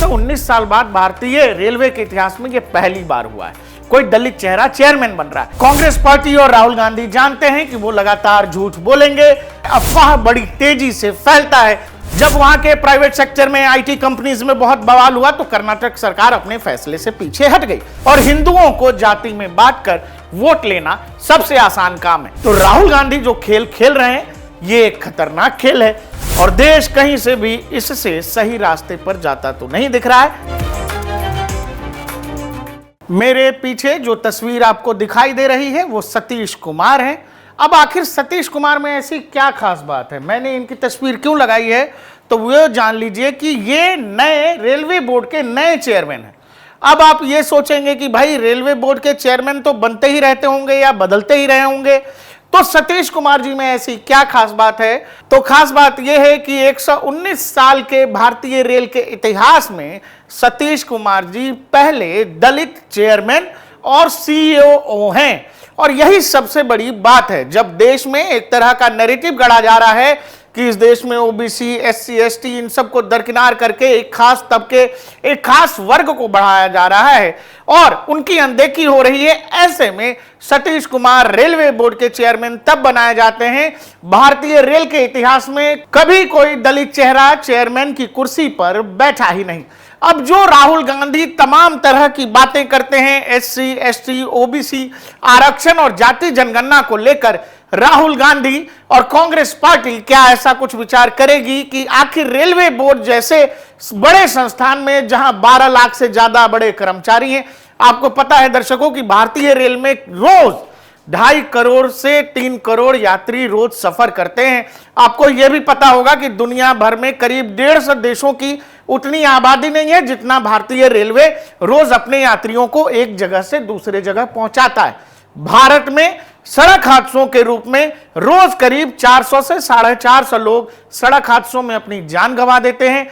119 साल बाद भारतीय रेलवे के इतिहास में यह पहली बार हुआ है कोई दलित चेहरा चेयरमैन बन रहा है। कांग्रेस पार्टी और राहुल गांधी जानते हैं कि वो लगातार झूठ बोलेंगे, अफवाह बड़ी तेजी से फैलता है। जब वहां के प्राइवेट सेक्टर में आईटी कंपनीज में बहुत बवाल हुआ तो कर्नाटक सरकार अपने फैसले से पीछे हट गई और हिंदुओं को जाति में बांटकर वोट लेना सबसे आसान काम है। तो राहुल गांधी जो खेल खेल रहे हैं ये एक खतरनाक खेल है और देश कहीं से भी इससे सही रास्ते पर जाता तो नहीं दिख रहा है। मेरे पीछे जो तस्वीर आपको दिखाई दे रही है वो सतीश कुमार है। अब आखिर सतीश कुमार में ऐसी क्या खास बात है, मैंने इनकी तस्वीर क्यों लगाई है, तो वो जान लीजिए कि ये नए रेलवे बोर्ड के नए चेयरमैन हैं। अब आप ये सोचेंगे कि भाई रेलवे बोर्ड के चेयरमैन तो बनते ही रहते होंगे या बदलते ही रहे होंगे, तो सतीश कुमार जी में ऐसी क्या खास बात है। तो खास बात यह है कि 119 साल के भारतीय रेल के इतिहास में सतीश कुमार जी पहले दलित चेयरमैन और सीईओ हैं और यही सबसे बड़ी बात है। जब देश में एक तरह का नैरेटिव गढ़ा जा रहा है कि इस देश में ओबीसी, एससी, एसटी इन सबको दरकिनार करके एक खास तबके, एक खास वर्ग को बढ़ाया जा रहा है और उनकी अनदेखी हो रही है, ऐसे में सतीश कुमार रेलवे बोर्ड के चेयरमैन तब बनाए जाते हैं। भारतीय रेल के इतिहास में कभी कोई दलित चेहरा चेयरमैन की कुर्सी पर बैठा ही नहीं। अब जो राहुल गांधी तमाम तरह की बातें करते हैं एससी, एसटी, ओबीसी, आरक्षण और जाति जनगणना को लेकर, राहुल गांधी और कांग्रेस पार्टी क्या ऐसा कुछ विचार करेगी कि आखिर रेलवे बोर्ड जैसे बड़े संस्थान में जहां 12 लाख से ज्यादा बड़े कर्मचारी हैं, आपको पता है दर्शकों कि भारतीय रेल में रोज 2.5 करोड़ से 3 करोड़ यात्री रोज सफर करते हैं। आपको यह भी पता होगा कि दुनिया भर में करीब 150 देशों की उतनी आबादी नहीं है जितना भारतीय रेलवे रोज अपने यात्रियों को एक जगह से दूसरे जगह पहुंचाता है। भारत में सड़क हादसों के रूप में रोज करीब 400 से 450 लोग सड़क हादसों में अपनी जान गंवा देते हैं,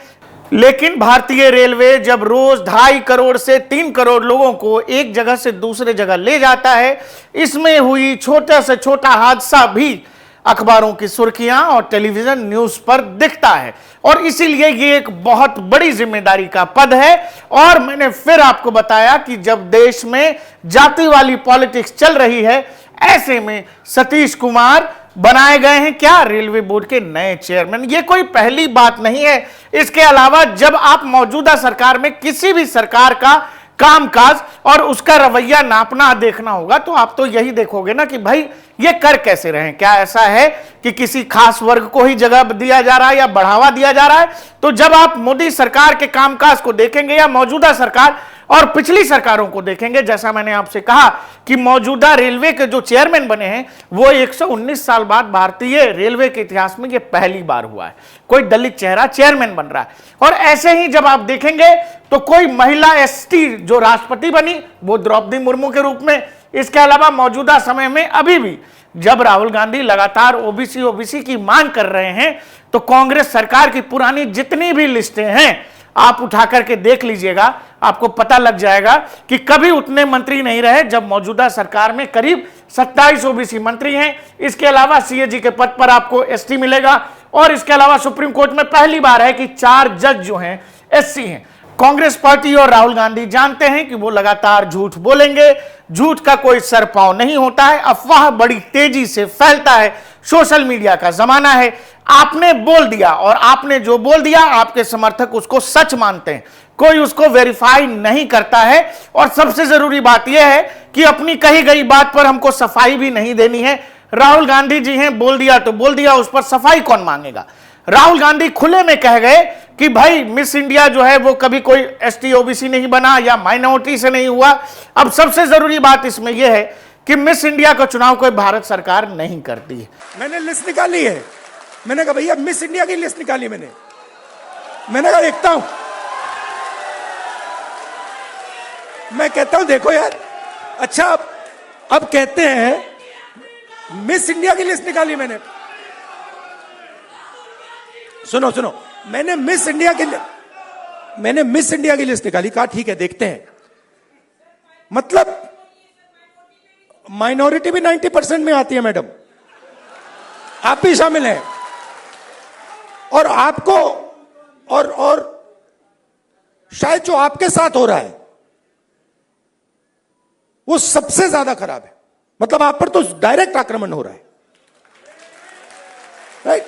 लेकिन भारतीय रेलवे जब रोज 2.5 करोड़ से 3 करोड़ लोगों को एक जगह से दूसरे जगह ले जाता है, इसमें हुई छोटा से छोटा हादसा भी अखबारों की सुर्खियां और टेलीविजन न्यूज पर दिखता है और इसीलिए ये एक बहुत बड़ी जिम्मेदारी का पद है। और मैंने फिर आपको बताया कि जब देश में जाति वाली पॉलिटिक्स चल रही है, ऐसे में सतीश कुमार बनाए गए हैं क्या रेलवे बोर्ड के नए चेयरमैन। ये कोई पहली बात नहीं है। इसके अलावा जब आप मौजूदा सरकार में किसी भी सरकार का कामकाज और उसका रवैया नापना देखना होगा तो आप तो यही देखोगे ना कि भाई ये कर कैसे रहे हैं। क्या ऐसा है कि किसी खास वर्ग को ही जगह दिया जा रहा है या बढ़ावा दिया जा रहा है। तो जब आप मोदी सरकार के कामकाज को देखेंगे या मौजूदा सरकार और पिछली सरकारों को देखेंगे, जैसा मैंने आपसे कहा कि मौजूदा रेलवे के जो चेयरमैन बने हैं वो 119 साल बाद भारतीय रेलवे के इतिहास में ये पहली बार हुआ है कोई दलित चेहरा चेयरमैन बन रहा है। और ऐसे ही जब आप देखेंगे तो कोई महिला एसटी जो राष्ट्रपति बनी वो द्रौपदी मुर्मू के रूप में। इसके अलावा मौजूदा समय में अभी भी जब राहुल गांधी लगातार ओबीसी की मांग कर रहे हैं तो कांग्रेस सरकार की पुरानी जितनी भी लिस्टें हैं आप उठा करके देख लीजिएगा, आपको पता लग जाएगा कि कभी उतने मंत्री नहीं रहे जब मौजूदा सरकार में करीब 27 ओबीसी मंत्री हैं। इसके अलावा सीएजी के पद पर आपको एसटी मिलेगा और इसके अलावा सुप्रीम कोर्ट में पहली बार है कि 4 जज जो हैं एससी हैं। कांग्रेस पार्टी और राहुल गांधी जानते हैं कि वो लगातार झूठ बोलेंगे, झूठ का कोई सर पांव नहीं होता है, अफवाह बड़ी तेजी से फैलता है। सोशल मीडिया का जमाना है, आपने बोल दिया और आपने जो बोल दिया आपके समर्थक उसको सच मानते हैं, कोई उसको वेरीफाई नहीं करता है। और सबसे जरूरी बात यह है कि अपनी कही गई बात पर हमको सफाई भी नहीं देनी है। राहुल गांधी जी हैं, बोल दिया तो बोल दिया, उस पर सफाई कौन मांगेगा। राहुल गांधी खुले में कह गए कि भाई मिस इंडिया जो है वो कभी कोई एसटी ओबीसी नहीं बना या माइनॉरिटी से नहीं हुआ। अब सबसे जरूरी बात इसमें यह है कि मिस इंडिया का चुनाव कोई भारत सरकार नहीं करती है। मैंने लिस्ट निकाली है, मैंने कहा भैया मिस इंडिया की लिस्ट निकाली मैंने कहा देखता हूं। मैं कहता हूं देखो यार, अच्छा अब कहते हैं मिस इंडिया की लिस्ट निकाली मैंने। सुनो मैंने मिस इंडिया की लिस्ट निकाली, कहा ठीक है देखते हैं। मतलब माइनॉरिटी भी 90% में आती है मैडम, आप भी शामिल हैं। और आपको और शायद जो आपके साथ हो रहा है वो सबसे ज्यादा खराब है। मतलब आप पर तो डायरेक्ट आक्रमण हो रहा है, राइट?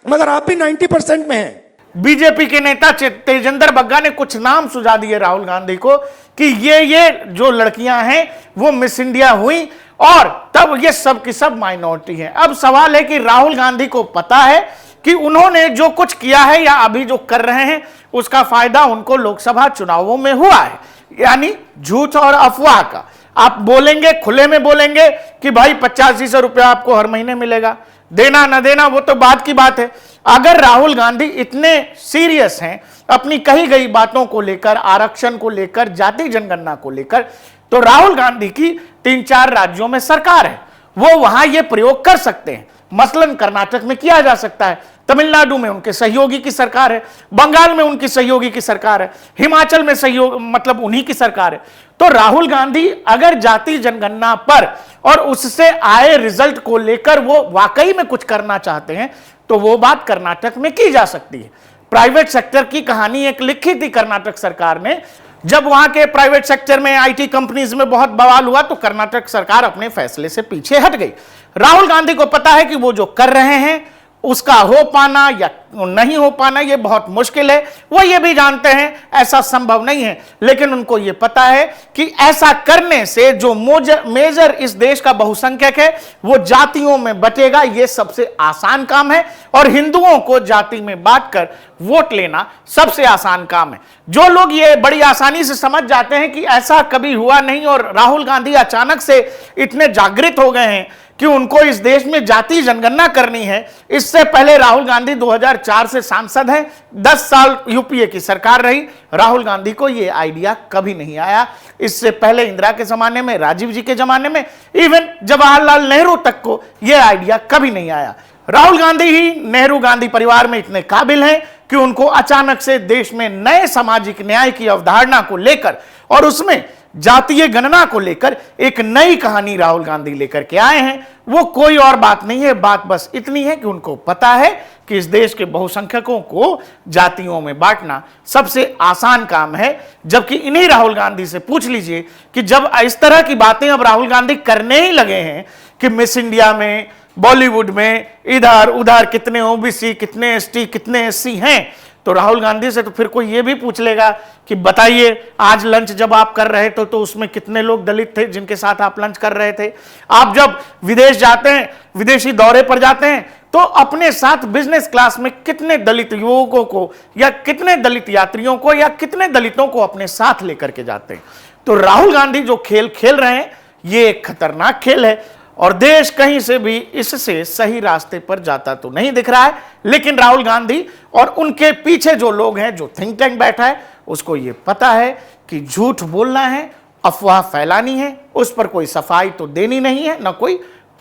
मगर आप भी 90% में हैं। बीजेपी के नेता तेजेंद्र बग्गा ने कुछ नाम सुझा दिए राहुल गांधी को कि ये जो लड़कियां हैं वो मिस इंडिया हुई और तब ये सब की सब माइनॉरिटी हैं। अब सवाल है कि राहुल गांधी को पता है कि उन्होंने जो कुछ किया है या अभी जो कर रहे हैं उसका फायदा उनको लोकसभा चुनावों में हुआ है, यानी झूठ और अफवाह का। आप बोलेंगे, खुले में बोलेंगे कि भाई 8500 रुपया आपको हर महीने मिलेगा, देना ना देना वो तो बात की बात है। अगर राहुल गांधी इतने सीरियस हैं अपनी कही गई बातों को लेकर, आरक्षण को लेकर, जाति जनगणना को लेकर, तो राहुल गांधी की 3-4 राज्यों में सरकार है, वो वहां ये प्रयोग कर सकते हैं। मसलन कर्नाटक में किया जा सकता है, तमिलनाडु में उनके सहयोगी की सरकार है, बंगाल में उनकी सहयोगी की सरकार है, हिमाचल में सहयोग मतलब उन्हीं की सरकार है। तो राहुल गांधी अगर जाति जनगणना पर और उससे आए रिजल्ट को लेकर वो वाकई में कुछ करना चाहते हैं तो वो बात कर्नाटक में की जा सकती है। प्राइवेट सेक्टर की कहानी एक लिखी थी कर्नाटक सरकार ने। जब वहां के प्राइवेट सेक्टर में आईटी कंपनीज में बहुत बवाल हुआ तो कर्नाटक सरकार अपने फैसले से पीछे हट गई। राहुल गांधी को पता है कि वो जो कर रहे हैं उसका हो पाना या नहीं हो पाना ये बहुत मुश्किल है। वो ये भी जानते हैं ऐसा संभव नहीं है, लेकिन उनको ये पता है कि ऐसा करने से जो मेजर इस देश का बहुसंख्यक है वो जातियों में बटेगा। ये सबसे आसान काम है और हिंदुओं को जाति में बांटकर वोट लेना सबसे आसान काम है। जो लोग ये बड़ी आसानी से समझ जाते हैं कि ऐसा कभी हुआ नहीं और राहुल गांधी अचानक से इतने जागृत हो गए हैं कि उनको इस देश में जाति जनगणना करनी है। इससे पहले राहुल गांधी 2004 से सांसद हैं, 10 साल यूपीए की सरकार रही, राहुल गांधी को यह आइडिया कभी नहीं आया। इससे पहले इंदिरा के जमाने में, राजीव जी के जमाने में, इवन जवाहरलाल नेहरू तक को यह आइडिया कभी नहीं आया। राहुल गांधी ही नेहरू गांधी परिवार में इतने काबिल हैं कि उनको अचानक से देश में नए सामाजिक न्याय की अवधारणा को लेकर और उसमें जातीय गणना को लेकर एक नई कहानी राहुल गांधी लेकर के आए हैं। वो कोई और बात नहीं है, बात बस इतनी है कि उनको पता है कि इस देश के बहुसंख्यकों को जातियों में बांटना सबसे आसान काम है। जबकि इन्हीं राहुल गांधी से पूछ लीजिए कि जब इस तरह की बातें अब राहुल गांधी करने ही लगे हैं कि मिस इंडिया में, बॉलीवुड में, इधर उधर कितने ओबीसी, कितने एसटी, कितने एससी हैं, तो राहुल गांधी से तो फिर कोई ये भी पूछ लेगा कि बताइए आज लंच जब आप कर रहे थे तो उसमें कितने लोग दलित थे जिनके साथ आप लंच कर रहे थे। आप जब विदेश जाते हैं, विदेशी दौरे पर जाते हैं, तो अपने साथ बिजनेस क्लास में कितने दलित युवकों को या कितने दलित यात्रियों को या कितने दलितों को अपने साथ लेकर के जाते हैं। तो राहुल गांधी जो खेल खेल रहे हैं ये एक खतरनाक खेल है और देश कहीं से भी इससे सही रास्ते पर जाता तो नहीं दिख रहा है। लेकिन राहुल गांधी और उनके पीछे जो लोग हैं, जो थिंक टैंक बैठा है, उसको ये पता है कि झूठ बोलना है, अफवाह फैलानी है, उस पर कोई सफाई तो देनी नहीं है, ना कोई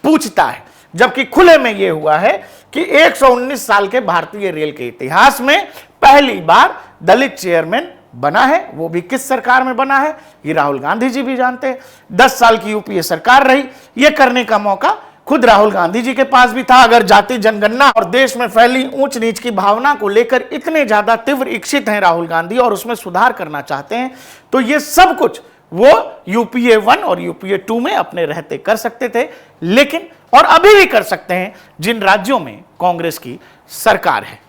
पूछता है। जबकि खुले में यह हुआ है कि 119 साल के भारतीय रेल के इतिहास में पहली बार दलित चेयरमैन बना है। वो भी किस सरकार में बना है ये राहुल गांधी जी भी जानते हैं। 10 साल की यूपीए सरकार रही, ये करने का मौका खुद राहुल गांधी जी के पास भी था। अगर जाति जनगणना और देश में फैली ऊंच नीच की भावना को लेकर इतने ज्यादा तीव्र इच्छित हैं राहुल गांधी और उसमें सुधार करना चाहते हैं तो ये सब कुछ वो यूपीए 1 और यूपीए 2 में अपने रहते कर सकते थे, लेकिन और अभी भी कर सकते हैं जिन राज्यों में कांग्रेस की सरकार है।